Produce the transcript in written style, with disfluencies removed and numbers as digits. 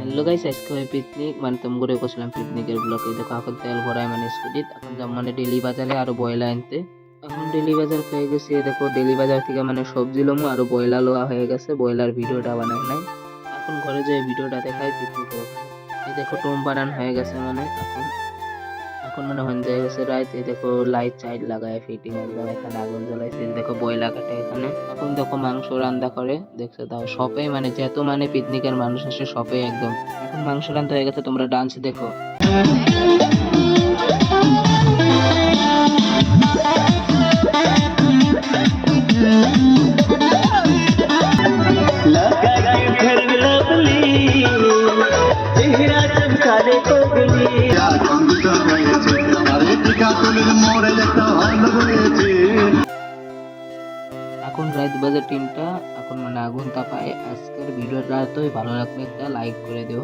Hello guys, আজকে হয় picnic মানে তুমি করে করছিলাম পিকনিকের ব্লকে। দেখো এখন তেল ভরাই মানে স্কুটিত, এখন যাব মানে ডেলি বাজারে আরো বয়লা আনতে। এখন ডেলি বাজার পেয়ে গেছি। দেখো ডেলি বাজার থেকে মানে সবজি লমু আরো বয়লা লোয়া হয়ে গেছে, বয়লার ভিডিওটা বানাই নাই। এখন ঘরে যে ভিডিওটা দেখাই পিকনিকের ওখানে। এই দেখো টোম বানান হয়ে গেছে মানে এখন এখন মানে হয়ে যায় গেছে রাত। এই দেখো লাইট চাইট লাগায় ফিটিং একদম, এখানে আগুন জ্বালাইছে। এই দেখো বয়লা কাটে এখানে। এখন দেখো মাংস রান্না করে, দেখছো তাও সবে মানে যেহেতু মানে পিকনিকের মানুষ আসে সবে একদম। এখন মাংস রান্না হয়ে গেছে, তোমরা ডান্স দেখো। এখন রাত বাজে 3টা। এখন মানে আগুন তাপায়। আজকের ভিডিওটা তো ভালো লাগলে একটা লাইক করে দিও।